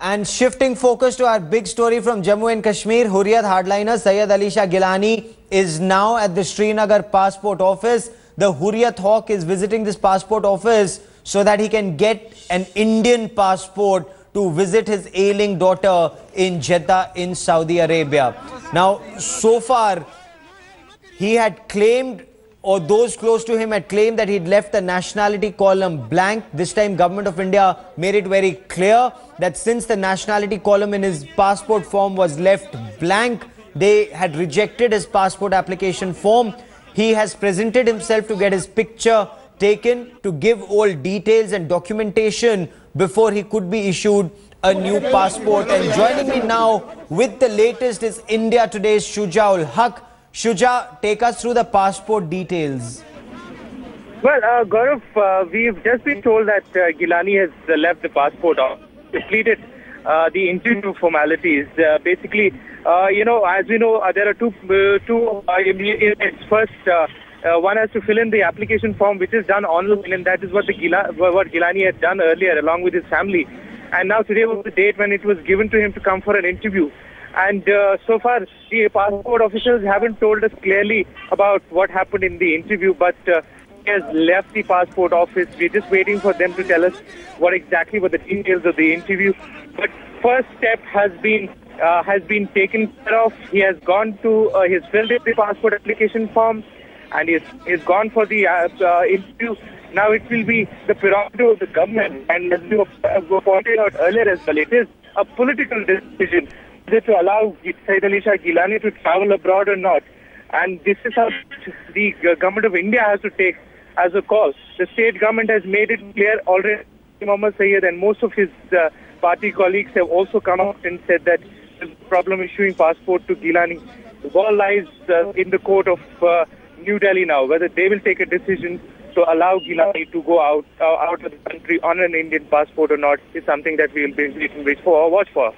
And shifting focus to our big story from Jammu and Kashmir, Hurriyat hardliner Syed Ali Shah Geelani is now at the Srinagar passport office. The Hurriyat hawk is visiting this passport office so that he can get an Indian passport to visit his ailing daughter in Jeddah in Saudi Arabia. Now, so far, he had claimed, or those close to him had claimed, that he'd left the nationality column blank. This time, Government of India made it very clear that since the nationality column in his passport form was left blank, they had rejected his passport application form. He has presented himself to get his picture taken, to give all details and documentation before he could be issued a new passport. And joining me now with the latest is India Today's Shujaul Haq. Shuja, take us through the passport details. Well, Gaurav, we've just been told that Geelani has left the passport off, completed the interview formalities. Basically, as we know, there are two first, one has to fill in the application form, which is done online, and that is what Geelani had done earlier along with his family. And now today was the date when it was given to him to come for an interview. And so far, the passport officials haven't told us clearly about what happened in the interview, but he has left the passport office. We're just waiting for them to tell us what exactly were the details of the interview. But first step has been taken care of. He has gone to, he's filled in the passport application form, and he's gone for the interview. Now it will be the prerogative of the government, and as you pointed out earlier as well, it is a political decision to allow Syed Ali Shah Geelani to travel abroad or not. And this is how the government of India has to take as a call. The state government has made it clear already. Mohammed Syed and most of his party colleagues have also come out and said that there's a problem issuing passport to Geelani. The ball lies in the court of New Delhi now, whether they will take a decision to allow Geelani to go out of the country on an Indian passport or not is something that we will be waiting for or watch for.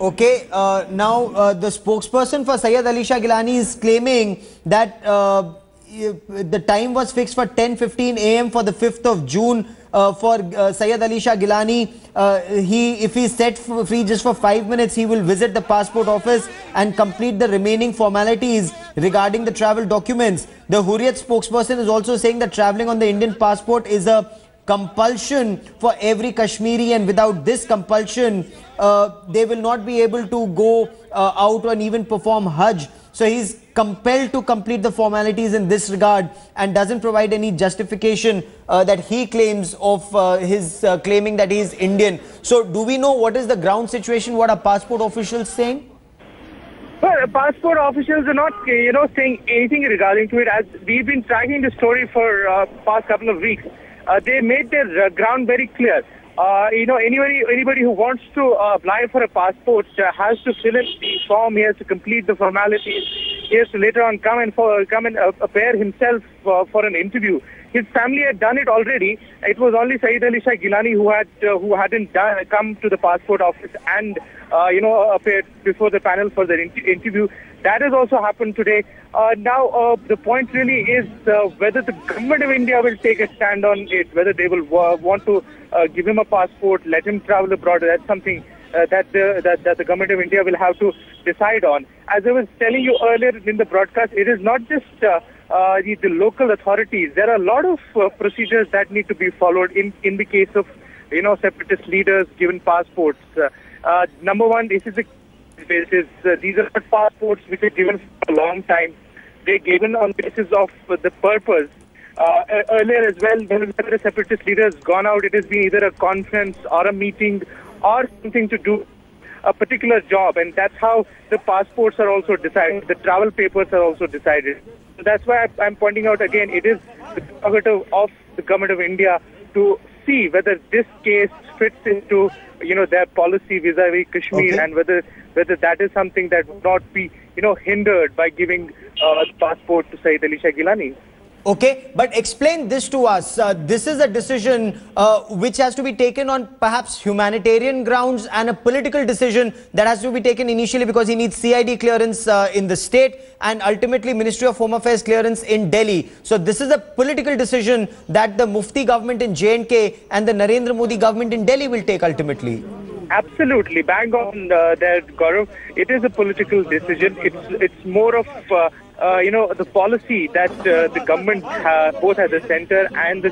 Okay, now the spokesperson for Syed Ali Shah Geelani is claiming that the time was fixed for 10:15 a.m. for the 5th of June for Syed Ali Shah Geelani. If he's set free just for 5 minutes, he will visit the passport office and complete the remaining formalities regarding the travel documents. The Hurriyat spokesperson is also saying that traveling on the Indian passport is a compulsion for every Kashmiri, and without this compulsion, they will not be able to go out and even perform Hajj. So he's compelled to complete the formalities in this regard and doesn't provide any justification that he claims of his claiming that he is Indian. So do we know what is the ground situation? What are passport officials saying? Well, passport officials are not, saying anything regarding to it. As we've been tracking the story for past couple of weeks, they made their ground very clear. Anybody who wants to apply for a passport has to fill in the form. He has to complete the formalities. He has to later on come and appear himself for an interview. His family had done it already. It was only Syed Ali Shah Geelani who hadn't come to the passport office and appeared before the panel for the interview. That has also happened today. Now, the point really is whether the government of India will take a stand on it, whether they will want to give him a passport, let him travel abroad. That's something that the government of India will have to decide on. As I was telling you earlier in the broadcast, it is not just the local authorities. There are a lot of procedures that need to be followed in the case of separatist leaders given passports. Number one, this is these are not passports which are given for a long time. They're given on basis of the purpose. Earlier as well, when the separatist leader has gone out, it has been either a conference or a meeting or something to do a particular job, and that's how the passports are also decided. The travel papers are also decided. So that's why I'm pointing out again, it is the prerogative of the government of India to see whether this case fits into their policy vis-a-vis Kashmir, okay, and whether that is something that would not be hindered by giving a passport to Syed Ali Shah Geelani. Okay, but explain this to us. This is a decision which has to be taken on perhaps humanitarian grounds and a political decision that has to be taken initially because he needs CID clearance in the state and ultimately Ministry of Home Affairs clearance in Delhi. So this is a political decision that the Mufti government in J&K and the Narendra Modi government in Delhi will take ultimately. Absolutely, bang on there, Gaurav. It is a political decision. It's more of the policy that the government both at the center and the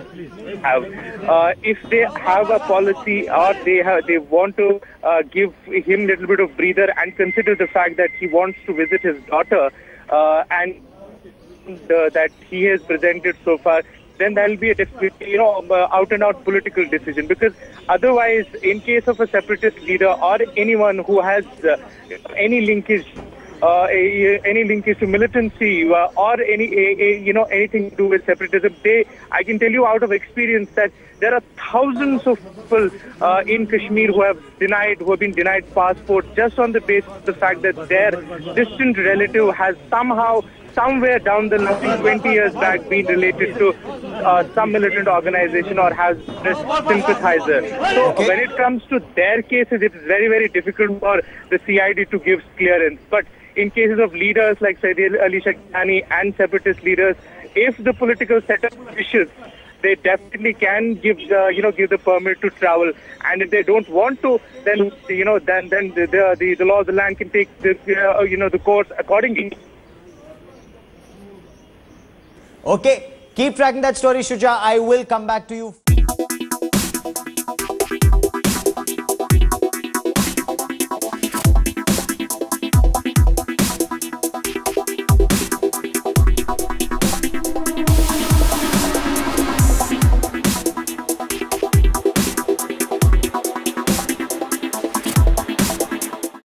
have. If they have a policy or they want to give him a little bit of breather and consider the fact that he wants to visit his daughter and that he has presented so far, then there will be a out and out political decision. Because otherwise, in case of a separatist leader or anyone who has any linkage to militancy or anything to do with separatism, I can tell you out of experience that there are thousands of people in Kashmir who have been denied passports just on the basis of the fact that their distant relative has somewhere down the line, 20 years back, been related to some militant organization or has a sympathizer. So when it comes to their cases, it is very, very difficult for the CID to give clearance. But in cases of leaders like Syed Ali Shah Geelani and separatist leaders, if the political setup wishes, they definitely can give the permit to travel. And if they don't want to, then the law of the land can take the course accordingly. Okay, keep tracking that story, Shuja. I will come back to you.